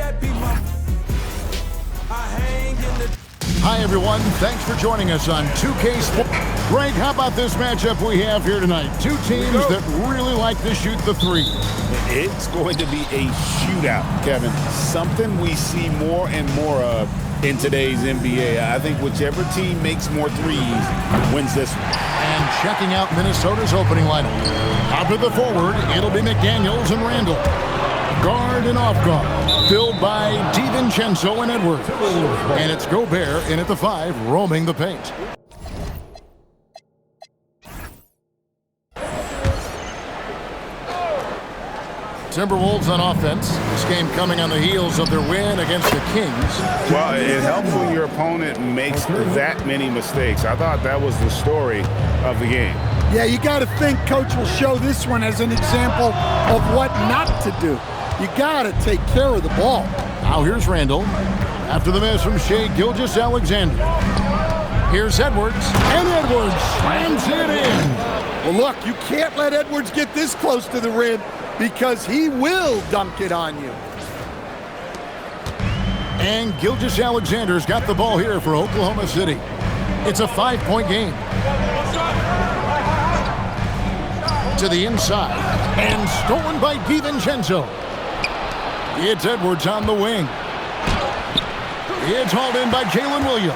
that be my... I hang in the... Hi, everyone. Thanks for joining us on 2K Sports. Greg, how about this matchup we have here tonight? Two teams that really like to shoot the three. It's going to be a shootout, Kevin. Something we see more and more of in today's NBA. I think whichever team makes more threes wins this one. And checking out Minnesota's opening lineup. Out to the forward, it'll be McDaniels and Randall. Guard and off guard, filled by DiVincenzo and Edwards. And it's Gobert in at the 5, roaming the paint. Timberwolves on offense. This game coming on the heels of their win against the Kings. Well, it helps when your opponent makes that many mistakes. I thought that was the story of the game. Yeah, you got to think Coach will show this one as an example of what not to do. You got to take care of the ball. Now here's Randall. After the miss from Shai Gilgeous-Alexander. Here's Edwards. And Edwards slams it in. Well, look, you can't let Edwards get this close to the rim because he will dunk it on you. And Gilgeous-Alexander's got the ball here for Oklahoma City. It's a 5-point game. To the inside. And stolen by DiVincenzo. It's Edwards on the wing. It's hauled in by Jalen Williams.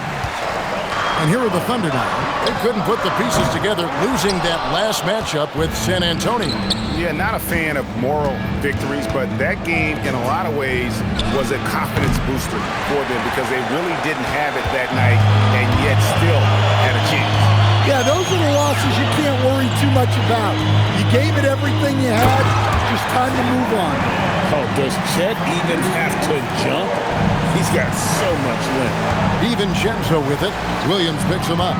And here are the Thunder now. They couldn't put the pieces together, losing that last matchup with San Antonio. Yeah, not a fan of moral victories, but that game in a lot of ways was a confidence booster for them because they really didn't have it that night and yet still had a chance. Yeah, those are the losses you can't worry too much about. You gave it everything you had, just time to move on. Oh, does Chet even have to jump? He's got so much length. DiVincenzo with it. Williams picks him up.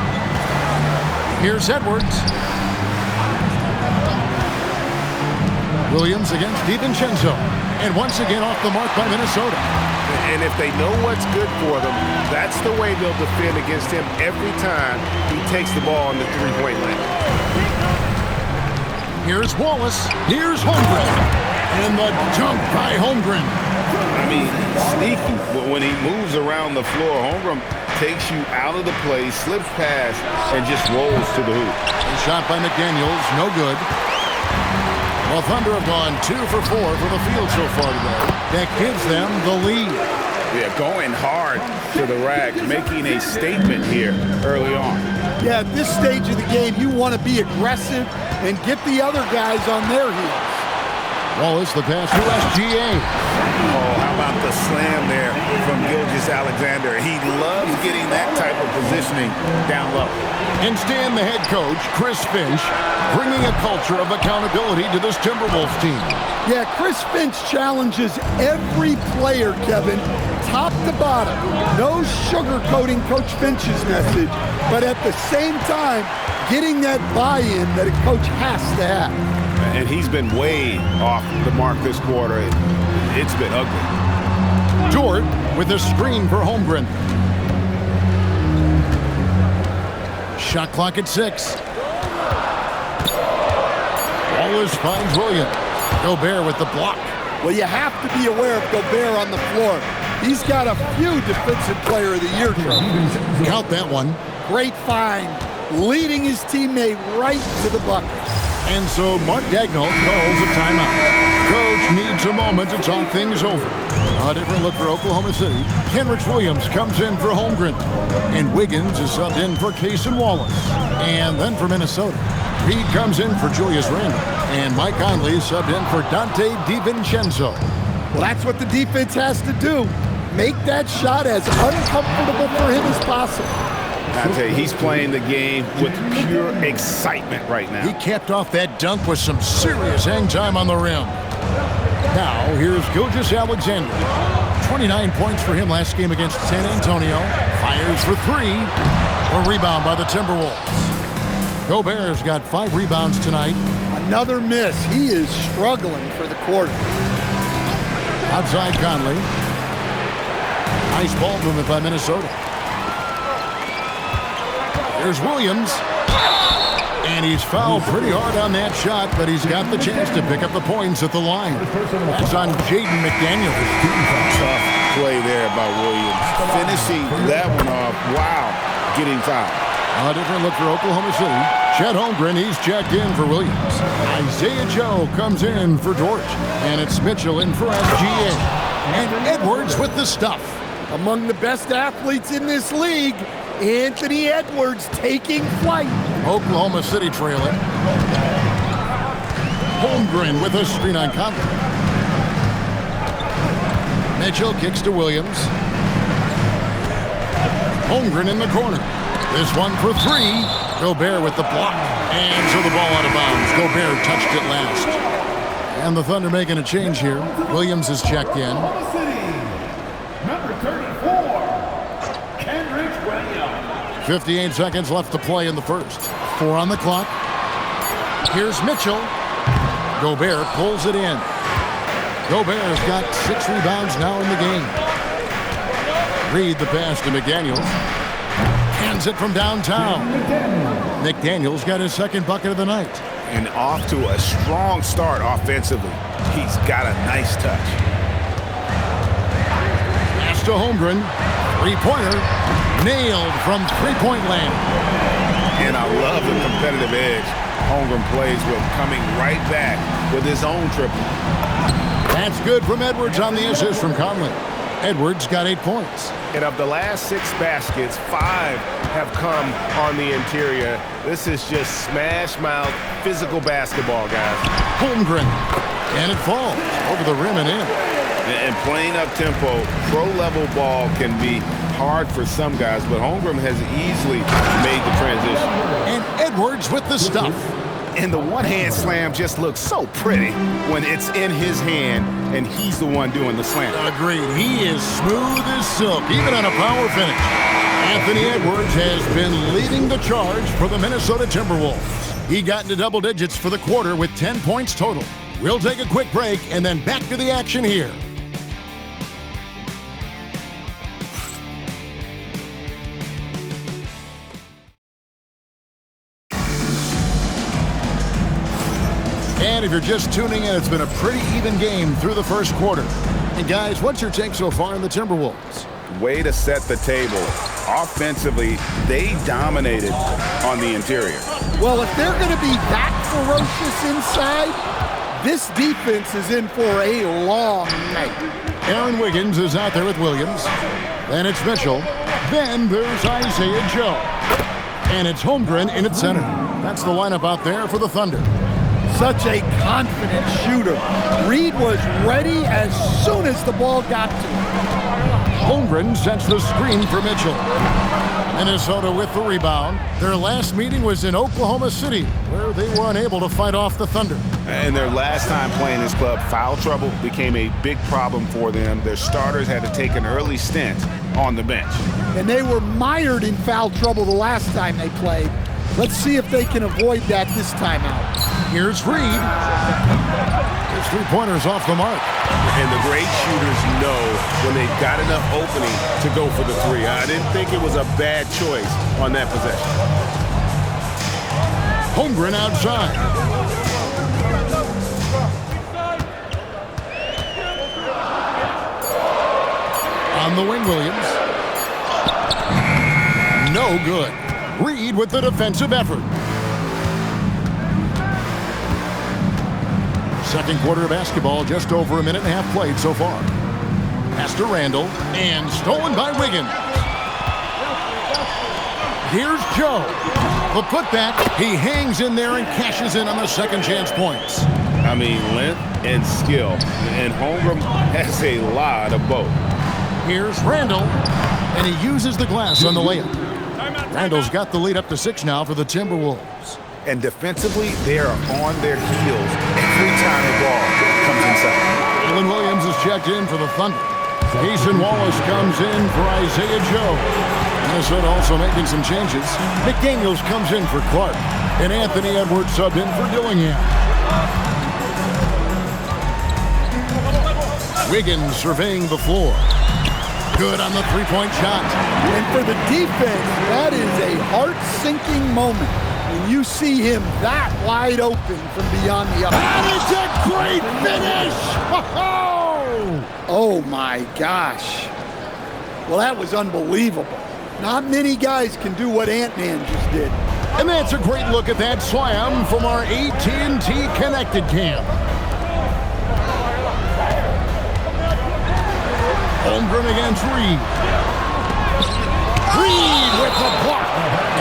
Here's Edwards. Williams against DiVincenzo. And once again off the mark by Minnesota. And if they know what's good for them, that's the way they'll defend against him every time he takes the ball in the three-point line. Here's Wallace. Here's Holmgren. And the dunk by Holmgren. I mean, sneaky. When he moves around the floor, Holmgren takes you out of the play, slips past, and just rolls to the hoop. A shot by McDaniels, no good. Well, Thunder have gone 2 for 4 from the field so far today. That gives them the lead. Yeah, going hard to the rack, making a statement here early on. Yeah, at this stage of the game, you want to be aggressive and get the other guys on their heels. Wallace, the pass to SGA. Oh, how about the slam there from Gilgeous-Alexander? He loves getting that type of positioning down low. And Stan, the head coach, Chris Finch, bringing a culture of accountability to this Timberwolves team. Yeah, Chris Finch challenges every player, Kevin, top to bottom. No sugarcoating Coach Finch's message, but at the same time, getting that buy-in that a coach has to have. And he's been way off the mark this quarter. It's been ugly. Dort with a screen for Holmgren. Shot clock at 6. Wallace finds Williams. Gobert with the block. Well, you have to be aware of Gobert on the floor. He's got a few Defensive Player of the Year trophies. Count that one. Great find, leading his teammate right to the bucket. And so Mark Daigneault calls a timeout. Coach needs a moment to talk things over. A different look for Oklahoma City. Kenrich Williams comes in for Holmgren. And Wiggins is subbed in for Cason Wallace. And then for Minnesota, Reed comes in for Julius Randle. And Mike Conley is subbed in for Donte DiVincenzo. Well, that's what the defense has to do. Make that shot as uncomfortable for him as possible. I tell you, he's playing the game with pure excitement right now. He capped off that dunk with some serious hang time on the rim. Now, here's Gilgeous-Alexander. 29 points for him last game against San Antonio. Fires for 3. A rebound by the Timberwolves. Gobert's got 5 rebounds tonight. Another miss. He is struggling for the quarter. Outside Conley. Nice ball movement by Minnesota. Here's Williams. And he's fouled pretty hard on that shot, but he's got the chance to pick up the points at the line. That's on Jaden McDaniels. Tough play there by Williams. Finishing that one off. Wow. Getting fouled. A different look for Oklahoma City. Chet Holmgren, he's checked in for Williams. Isaiah Joe comes in for Dortch. And it's Mitchell in for SGA. And Edwards with the stuff. Among the best athletes in this league, Anthony Edwards taking flight. Oklahoma City trailing. Holmgren with a screen on Conley. Mitchell kicks to Williams. Holmgren in the corner. This one for three. Gobert with the block. And so the ball out of bounds. Gobert touched it last. And the Thunder making a change here. Williams is checked in. Number 34, Kenrich Williams. 58 seconds left to play in the first. 4 on the clock. Here's Mitchell. Gobert pulls it in. Gobert's got 6 rebounds now in the game. Reed the pass to McDaniels. Hands it from downtown. McDaniels got his second bucket of the night. And off to a strong start offensively. He's got a nice touch. Pass to Holmgren. Three-pointer. Nailed from three-point land. And I love the competitive edge Holmgren plays with, coming right back with his own triple. That's good from Edwards on the assist from Conley. Edwards got 8 points. And of the last 6 baskets, 5 have come on the interior. This is just smash-mouth physical basketball, guys. Holmgren. And it falls over the rim and in. And playing up-tempo, pro-level ball can be hard for some guys, but Holmgren has easily made the transition. And Edwards with the stuff. And the one-hand slam just looks so pretty when it's in his hand and he's the one doing the slam. Agreed. He is smooth as silk, even on a power finish. Anthony Edwards has been leading the charge for the Minnesota Timberwolves. He got into double digits for the quarter with 10 points total. We'll take a quick break and then back to the action here. And if you're just tuning in, it's been a pretty even game through the first quarter. And guys, what's your take so far in the Timberwolves? Way to set the table. Offensively, they dominated on the interior. Well, if they're going to be that ferocious inside, this defense is in for a long night. Aaron Wiggins is out there with Williams. Then it's Mitchell. Then there's Isaiah Joe. And it's Holmgren in at center. That's the lineup out there for the Thunder. Such a confident shooter. Reed was ready as soon as the ball got to him. Holmgren sets the screen for Mitchell. Minnesota with the rebound. Their last meeting was in Oklahoma City, where they were unable to fight off the Thunder. And their last time playing this club, foul trouble became a big problem for them. Their starters had to take an early stint on the bench. And they were mired in foul trouble the last time they played. Let's see if they can avoid that this time out. Here's Reed. His three-pointer's off the mark. And the great shooters know when they've got enough opening to go for the three. I didn't think it was a bad choice on that possession. Holmgren outside. On the wing, Williams. No good. Reed with the defensive effort. Second quarter of basketball, just over a minute and a half played so far. Pass to Randall, and stolen by Wiggins. Here's Joe. The putback, he hangs in there and cashes in on the second chance points. I mean, length and skill. And Holmgren has a lot of both. Here's Randall, and he uses the glass on the layup. Randall's got the lead up to 6 now for the Timberwolves. And defensively, they are on their heels every time the ball comes inside. Jalen Williams is checked in for the Thunder. Jason Wallace comes in for Isaiah Joe. Minnesota also making some changes. McDaniels comes in for Clark. And Anthony Edwards subbed in for Dillingham. Wiggins surveying the floor. Good on the three-point shot. And for the defense, that is a heart-sinking moment. When you see him that wide open from beyond the arc. And it's a great finish! Oh my gosh. Well, that was unbelievable. Not many guys can do what Ant-Man just did. And that's a great look at that slam from our AT&T Connected Cam. Holmgren against Reed. Reed with the block.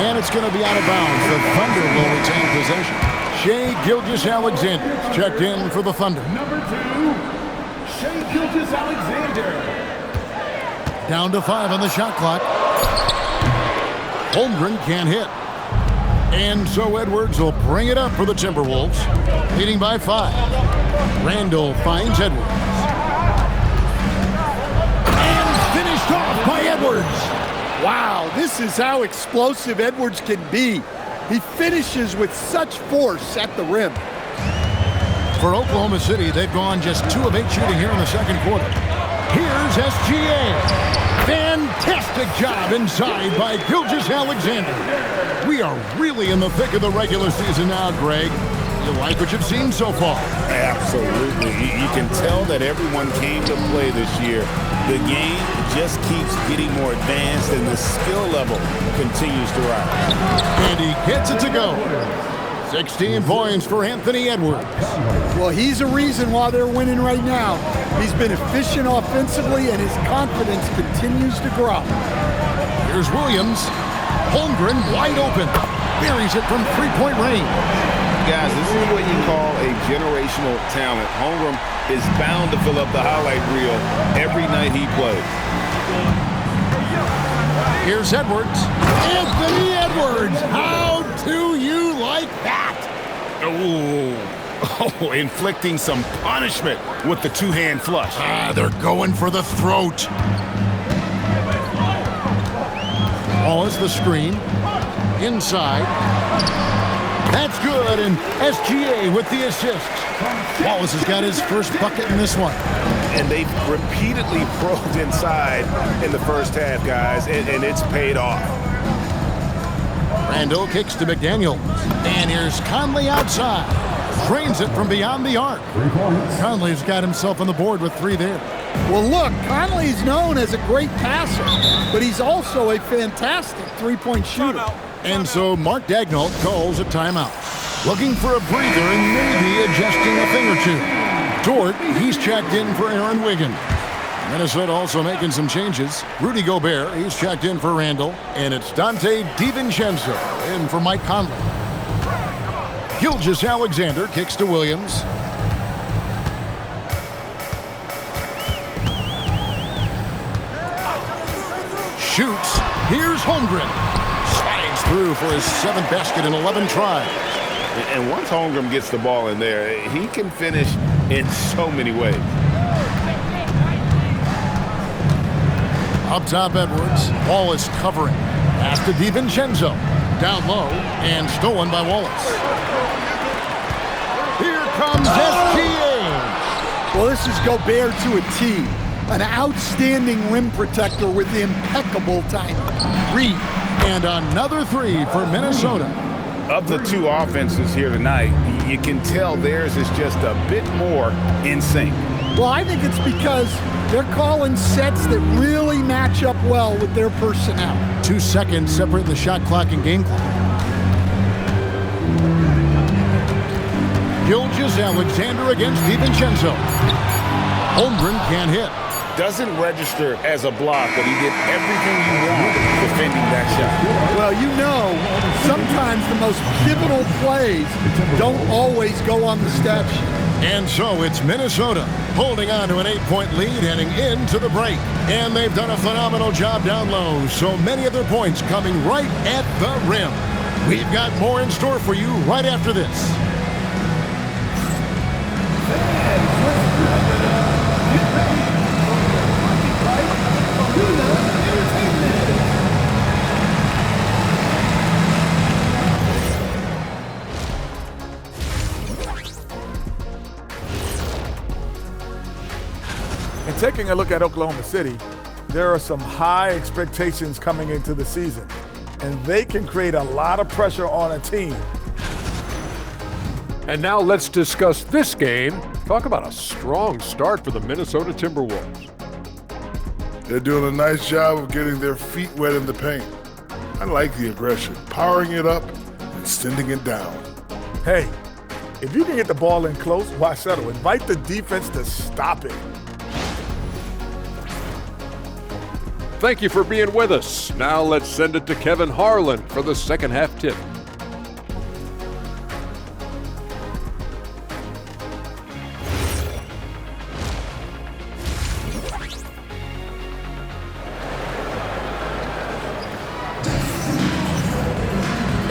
And it's going to be out of bounds. The Thunder will retain possession. Shai Gilgeous-Alexander checked in for the Thunder. Number 2, Shai Gilgeous-Alexander. Down to 5 on the shot clock. Holmgren can't hit. And so Edwards will bring it up for the Timberwolves, leading by 5. Randall finds Edwards. And finished off by Edwards. Wow, this is how explosive Edwards can be. He finishes with such force at the rim. For Oklahoma City, they've gone just 2 of 8 shooting here in the second quarter. Here's SGA. Fantastic job inside by Gilgeous-Alexander. We are really in the thick of the regular season now, Greg. You like what you've seen so far? Absolutely. You can tell that everyone came to play this year. The game just keeps getting more advanced and the skill level continues to rise. And he gets it to go. 16 points for Anthony Edwards. Well, he's a reason why they're winning right now. He's been efficient offensively, and his confidence continues to grow. Here's Williams. Holmgren wide open. Buries it from three-point range. Guys, this is what you call a generational talent. Holmgren is bound to fill up the highlight reel every night he plays. Here's Edwards. Anthony Edwards. How do you like that? Oh, inflicting some punishment with the two-hand flush. They're going for the throat. Wallace the screen. Inside. That's good, and SGA with the assist. Wallace has got his first bucket in this one. And they repeatedly probed inside in the first half, guys, and it's paid off. Randall kicks to McDaniel. And here's Conley outside. Drains it from beyond the arc. Conley's got himself on the board with 3 there. Well, look, Conley's known as a great passer, but he's also a fantastic three-point shooter. And so Mark Daigneault calls a timeout. Looking for a breather and maybe adjusting a thing or two. Dort, he's checked in for Aaron Wiggins. Minnesota also making some changes. Rudy Gobert, he's checked in for Randall. And it's Dante DiVincenzo in for Mike Conley. Gilgeous-Alexander kicks to Williams. Shoots. Here's Holmgren. Slides through for his 7th basket in 11 tries. And once Holmgren gets the ball in there, he can finish in so many ways. Up top, Edwards. Wallace covering. Pass to DiVincenzo. Down low and stolen by Wallace. Here comes SGA. Well, this is Gobert to a T. An outstanding rim protector with impeccable timing. Reed. And another 3 for Minnesota. Of the 2 offenses here tonight, you can tell theirs is just a bit more in sync. Well, I think it's because they're calling sets that really match up well with their personnel. 2 seconds separate the shot clock and game clock. Gilgeous-Alexander against DiVincenzo. Holmgren can't hit. Doesn't register as a block, but he did everything you want defending that shot. Well, you know, sometimes the most pivotal plays don't always go on the stat sheet. And so it's Minnesota holding on to an 8-point lead heading into the break. And they've done a phenomenal job down low, so many of their points coming right at the rim. We've got more in store for you right after this. And taking a look at Oklahoma City, there are some high expectations coming into the season, and they can create a lot of pressure on a team And now let's discuss this game. Talk about a strong start for the Minnesota Timberwolves. They're doing a nice job of getting their feet wet in the paint. I like the aggression, powering it up and sending it down. Hey, if you can get the ball in close, why settle? Invite the defense to stop it. Thank you for being with us. Now let's send it to Kevin Harlan for the second half tip.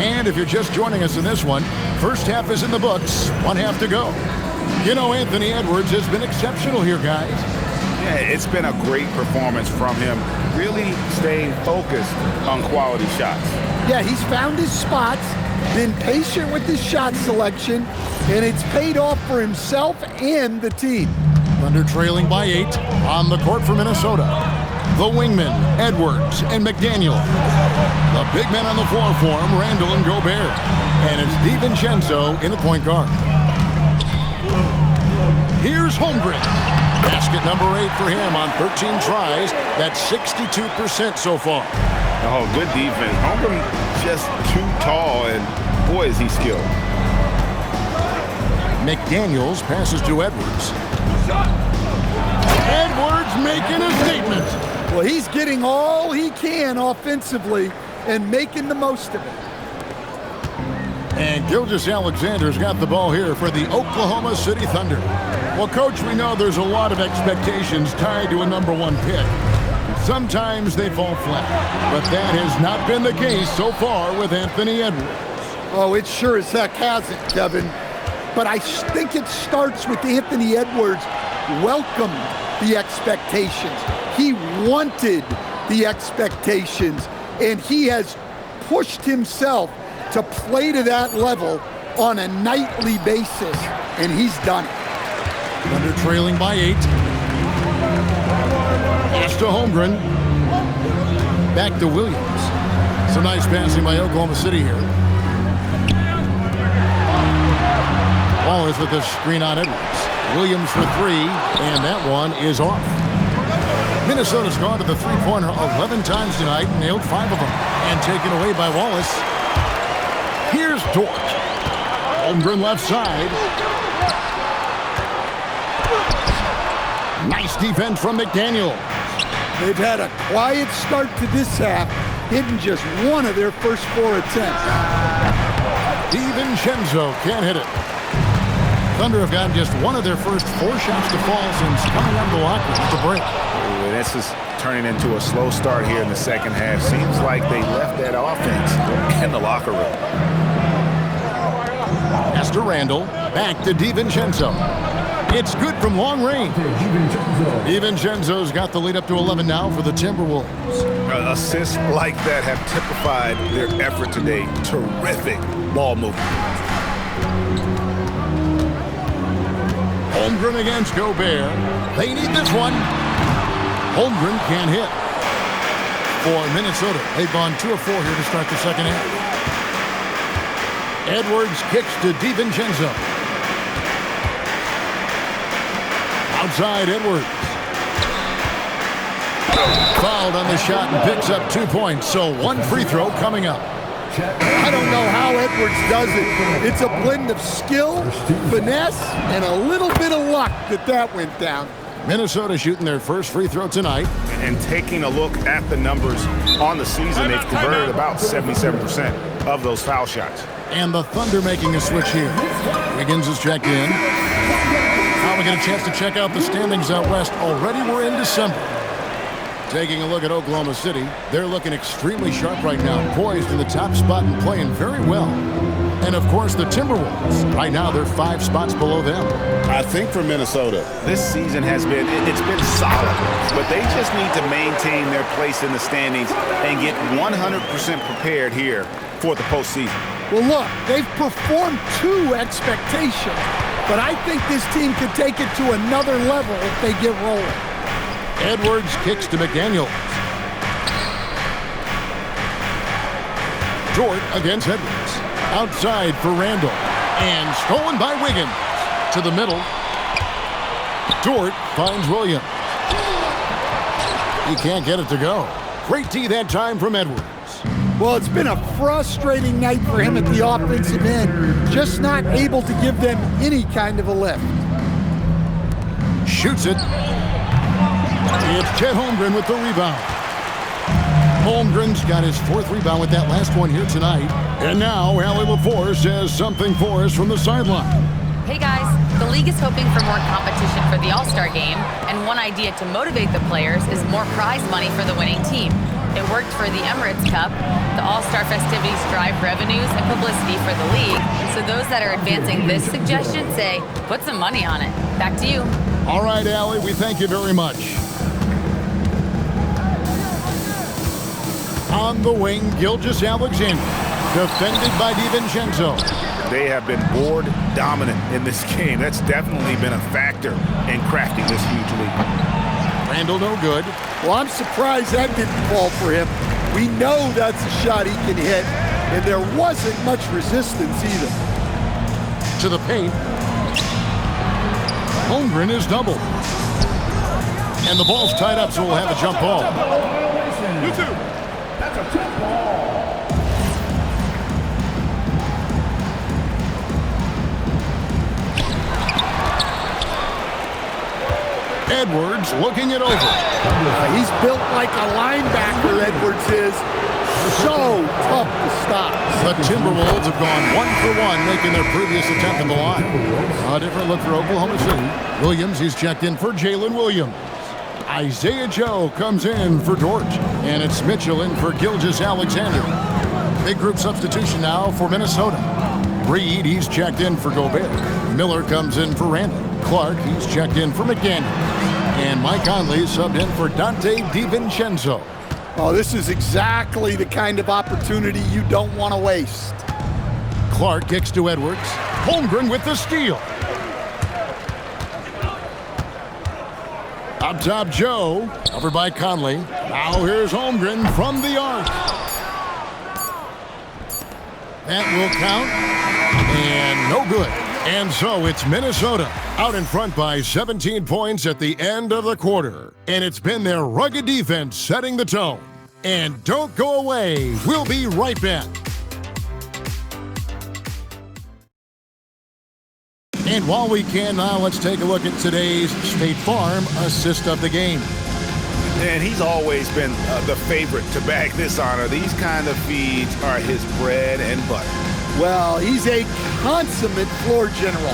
And if you're just joining us in this one, first half is in the books, one half to go. You know, Anthony Edwards has been exceptional here, guys. Yeah, it's been a great performance from him, really staying focused on quality shots. Yeah, he's found his spots, been patient with his shot selection, and it's paid off for himself and the team. Thunder trailing by 8 on the court for Minnesota. The wingmen, Edwards and McDaniel. The big men on the floor for him, Randall and Gobert. And it's DiVincenzo in the point guard. Here's Holmgren. Basket number 8 for him on 13 tries. That's 62% so far. Oh, good defense. Holmgren just too tall, and boy, is he skilled. McDaniels passes to Edwards. Edwards making a statement. Well, he's getting all he can offensively and making the most of it. And Gilgeous-Alexander's got the ball here for the Oklahoma City Thunder. Well, Coach, we know there's a lot of expectations tied to a number 1 pick. Sometimes they fall flat, but that has not been the case so far with Anthony Edwards. Oh, it sure as heck hasn't, Kevin. But I think it starts with Anthony Edwards welcomed the expectations. He wanted the expectations, and he has pushed himself to play to that level on a nightly basis, and he's done it. Thunder trailing by 8. Pass to Holmgren. Back to Williams. Some nice passing by Oklahoma City here. Wallace with the screen on Edwards. Williams for 3, and that one is off. Minnesota's gone to the three-pointer 11 times tonight, nailed 5 of them, and taken away by Wallace. Here's Dort. Holmgren left side. Nice defense from McDaniel. They've had a quiet start to this half, hitting just one of their first 4 attempts. DiVincenzo can't hit it. Thunder have gotten just one of their first 4 shots to fall since coming out of the locker room to break. Ooh, this is turning into a slow start here in the second half. Seems like they left that offense in the locker room. Pass to Randall, back to DiVincenzo. It's good from long range. DiVincenzo's got the lead up to 11 now for the Timberwolves. Assists like that have typified their effort today. Terrific ball movement. Holmgren against Gobert. They need this one. Holmgren can't hit. For Minnesota, they've gone 2 of 4 here to start the second half. Edwards kicks to DiVincenzo. Outside Edwards. Fouled on the shot and picks up 2 points, so 1 free throw coming up. I don't know how Edwards does it. It's a blend of skill, finesse, and a little bit of luck that went down. Minnesota shooting their first free throw tonight. And taking a look at the numbers on the season, they've converted about 77% of those foul shots. And the Thunder making a switch here. Wiggins is checked in. Now we get a chance to check out the standings out west. Already we're in December. Taking a look at Oklahoma City, they're looking extremely sharp right now, poised in the top spot and playing very well. And of course the Timberwolves, right now they're 5 spots below them. I think for Minnesota, this season it's been solid, but they just need to maintain their place in the standings and get 100% prepared here for the postseason. Well, look, they've performed to expectation, but I think this team could take it to another level if they get rolling. Edwards kicks to McDaniels. Dort against Edwards. Outside for Randall. And stolen by Wiggins. To the middle. Dort finds Williams. He can't get it to go. Great D that time from Edwards. Well, it's been a frustrating night for him at the offensive end. Just not able to give them any kind of a lift. Shoots it. It's Chet Holmgren with the rebound. Holmgren's got his 4th rebound with that last one here tonight. And now Allie LaForce has something for us from the sideline. Hey guys, the league is hoping for more competition for the All-Star game, and one idea to motivate the players is more prize money for the winning team. It worked for the Emirates Cup. The All-Star festivities drive revenues and publicity for the league, so those that are advancing this suggestion say, put some money on it. Back to you. All right, Allie, we thank you very much. On the wing, Gilgeous-Alexander, defended by DiVincenzo. They have been board dominant in this game. That's definitely been a factor in crafting this huge lead. Randall no good. Well, I'm surprised that didn't fall for him. We know that's a shot he can hit, and there wasn't much resistance either. To the paint. Holmgren is doubled. And the ball's tied up, so we'll have a jump ball. You too. That's a jump ball. Edwards looking it over. He's built like a linebacker, Edwards is. So tough to stop. The Timberwolves have gone 1 for 1, making their previous attempt in the line. A different look for Oklahoma City. Williams, he's checked in for Jalen Williams. Isaiah Joe comes in for Dort. And it's Mitchell in for Gilgeous-Alexander. Big group substitution now for Minnesota. Reed, he's checked in for Gobert. Miller comes in for Randall. Clark, he's checked in for McDaniel. And Mike Conley subbed in for Dante DiVincenzo. Oh, this is exactly the kind of opportunity you don't want to waste. Clark kicks to Edwards. Holmgren with the steal. Up top, Joe. Covered by Conley. Now here's Holmgren from the arc. That will count. And no good. And so it's Minnesota out in front by 17 points at the end of the quarter. And it's been their rugged defense setting the tone. And don't go away. We'll be right back. And while we can now, let's take a look at today's State Farm assist of the game. And he's always been the favorite to bag this honor. These kind of feeds are his bread and butter. Well, he's a consummate floor general,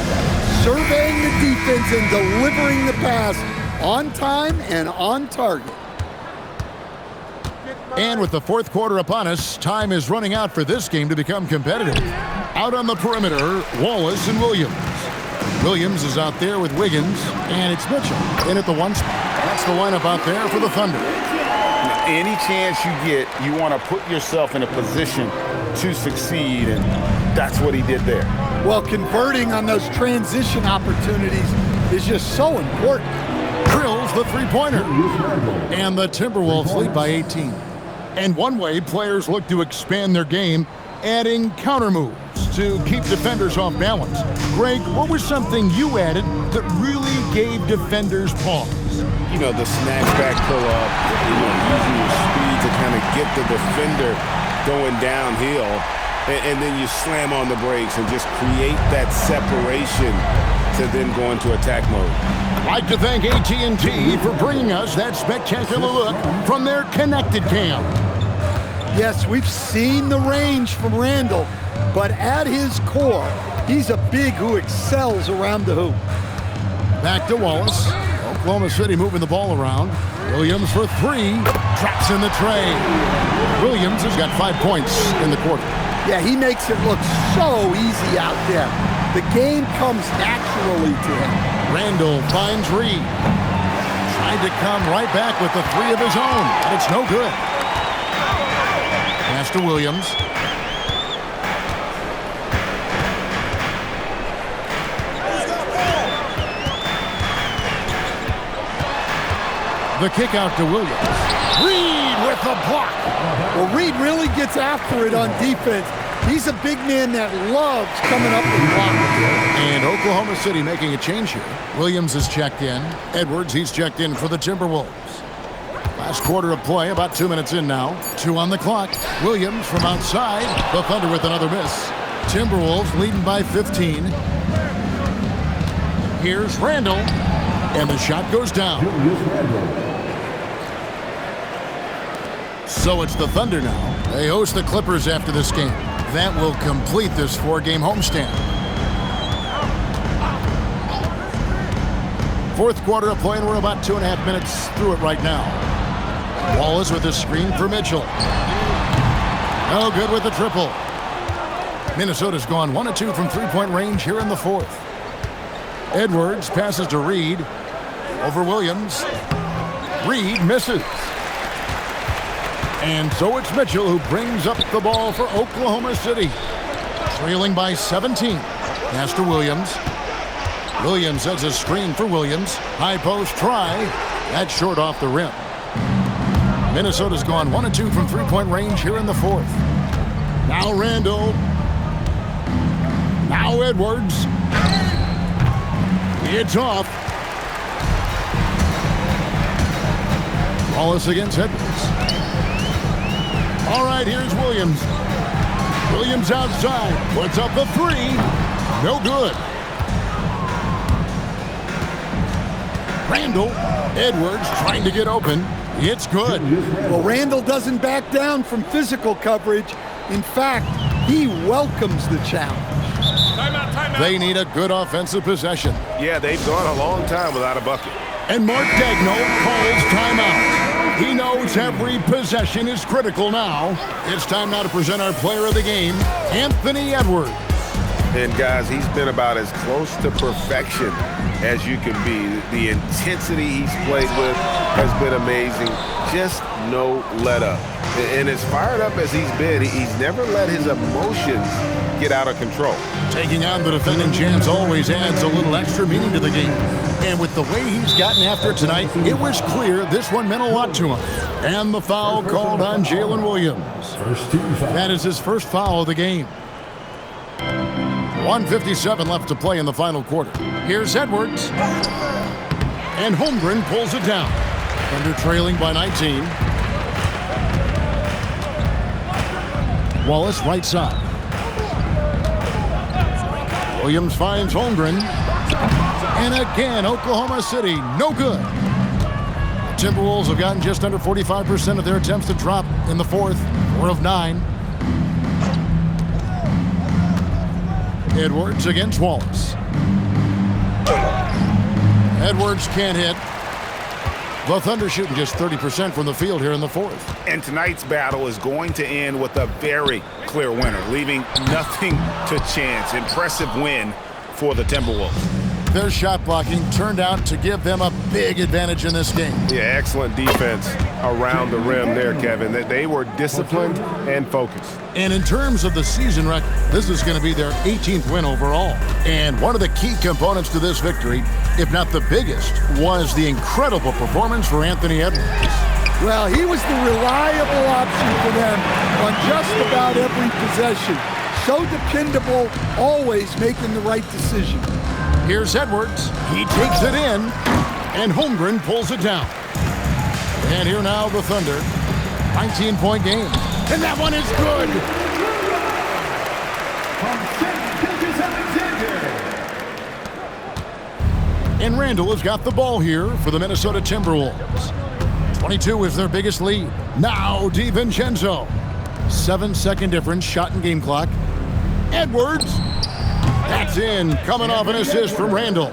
surveying the defense and delivering the pass on time and on target. And with the fourth quarter upon us, time is running out for this game to become competitive. Out on the perimeter, Wallace and Williams. Williams is out there with Wiggins, and it's Mitchell in at the 1 spot. That's the lineup out there for the Thunder. Any chance you get, you want to put yourself in a position to succeed, and that's what he did there. Well, converting on those transition opportunities is just so important. Drills the three-pointer. And the Timberwolves lead by 18. And one way players look to expand their game, adding counter moves to keep defenders off balance. Greg, what was something you added that really gave defenders pause? You know, the snatch back pull-up, using your speed to kind of get the defender going downhill, and then you slam on the brakes and just create that separation to then go into attack mode. I'd like to thank AT&T for bringing us that spectacular look from their Connected Cam. Yes, we've seen the range from Randall, but at his core, he's a big who excels around the hoop. Back to Wallace. Oklahoma City moving the ball around. Williams for three. Drops in the tray. Williams has got 5 points in the quarter. Yeah, he makes it look so easy out there. The game comes naturally to him. Randall finds Reed. Tried to come right back with the three of his own, but it's no good. Pass to Williams. The kick out to Williams. Reed with the block. Well, Reed really gets after it on defense. He's a big man that loves coming up and blocking. And Oklahoma City making a change here. Williams is checked in. Edwards, he's checked in for the Timberwolves. Last quarter of play, about 2 minutes in now. 2 on the clock. Williams from outside. The Thunder with another miss. Timberwolves leading by 15. Here's Randall. And the shot goes down. So it's the Thunder now. They host the Clippers after this game. That will complete this 4-game homestand. Fourth quarter of play, and we're about 2.5 minutes through it right now. Wallace with a screen for Mitchell. No good with the triple. Minnesota's gone 1 of 2 from three-point range here in the fourth. Edwards passes to Reed. Over Williams. Reed misses. And so it's Mitchell who brings up the ball for Oklahoma City. Trailing by 17. Pass to Williams. Williams has a screen for Williams. High post try. That's short off the rim. Minnesota's gone 1 of 2 from three-point range here in the fourth. Now Randall. Now Edwards. It's off. Wallace against Edwards. All right, here's Williams. Williams outside. Puts up the three. No good. Randall. Edwards trying to get open. It's good. Well, Randall doesn't back down from physical coverage. In fact, he welcomes the challenge. Timeout. They need a good offensive possession. Yeah, they've gone a long time without a bucket. And Mark Daigneault calls timeout. He knows every possession is critical now. It's time now to present our player of the game, Anthony Edwards. And guys, he's been about as close to perfection as you can be. The intensity he's played with has been amazing. Just no let up. And as fired up as he's been, he's never let his emotions get out of control. Taking on the defending champs always adds a little extra meaning to the game. And with the way he's gotten after it tonight, it was clear this one meant a lot to him. And the foul called on Jalen Williams. That is his first foul of the game. 1:57 left to play in the final quarter. Here's Edwards. And Holmgren pulls it down. Thunder trailing by 19. Wallace right side. Williams finds Holmgren. And again, Oklahoma City, no good. The Timberwolves have gotten just under 45% of their attempts to drop in the fourth, 4 of 9. Edwards against Wallace. Edwards can't hit. The Thunder shooting just 30% from the field here in the fourth. And tonight's battle is going to end with a very clear winner, leaving nothing to chance. Impressive win for the Timberwolves. Their shot blocking turned out to give them a big advantage in this game. Yeah, excellent defense around the rim there, Kevin. They were disciplined and focused. And in terms of the season record, this is going to be their 18th win overall. And one of the key components to this victory, if not the biggest, was the incredible performance for Anthony Edwards. Well, he was the reliable option for them on just about every possession. So dependable, always making the right decision. Here's Edwards. He takes it in, and Holmgren pulls it down. And here now the Thunder. 19-point game. And that one is good. And Randall has got the ball here for the Minnesota Timberwolves. 22 is their biggest lead. Now DiVincenzo. 7-second difference, shot and game clock. Edwards. That's in, coming off an assist from Randall.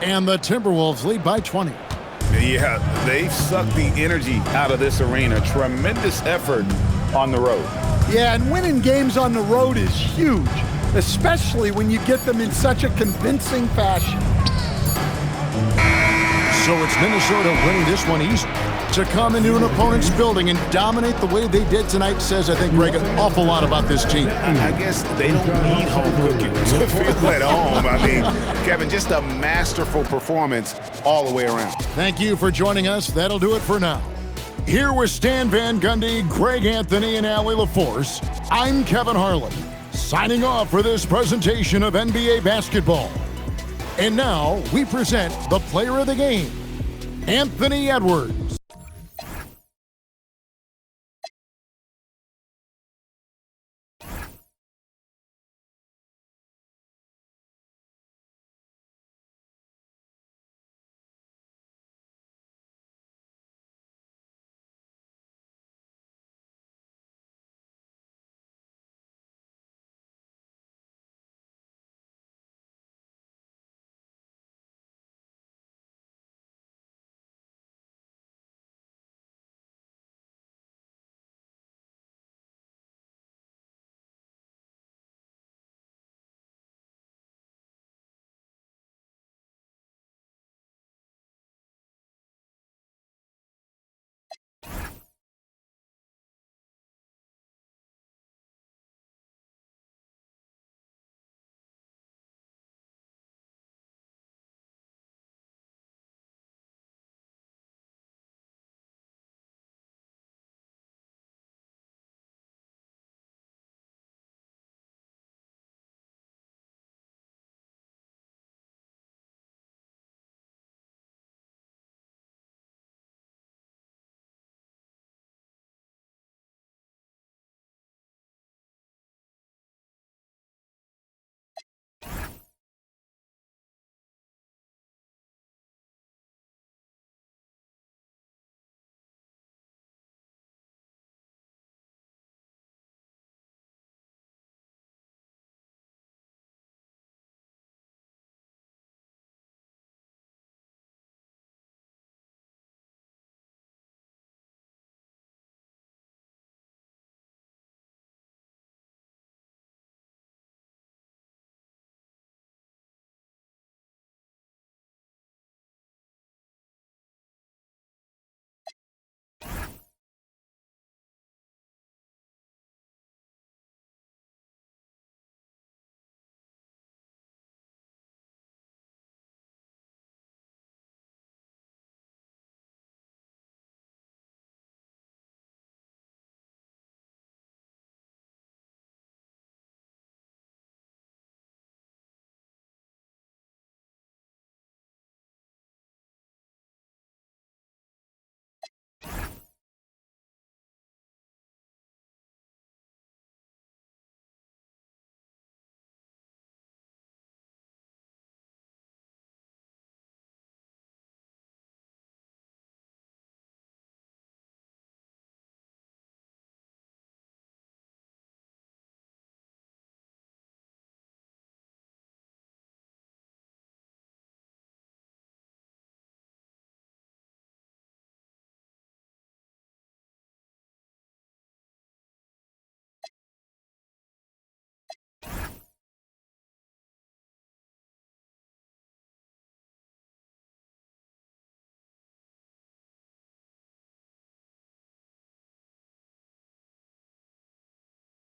And the Timberwolves lead by 20. Yeah, they've sucked the energy out of this arena. Tremendous effort on the road. Yeah, and winning games on the road is huge, especially when you get them in such a convincing fashion. So it's Minnesota winning this one easy. To come into an opponent's building and dominate the way they did tonight says, I think, Greg, an awful lot about this team. I guess they don't need home cooking to feel at home. I mean, Kevin, just a masterful performance all the way around. Thank you for joining us. That'll do it for now. Here with Stan Van Gundy, Greg Anthony, and Allie LaForce, I'm Kevin Harlan, signing off for this presentation of NBA basketball. And now we present the player of the game, Anthony Edwards.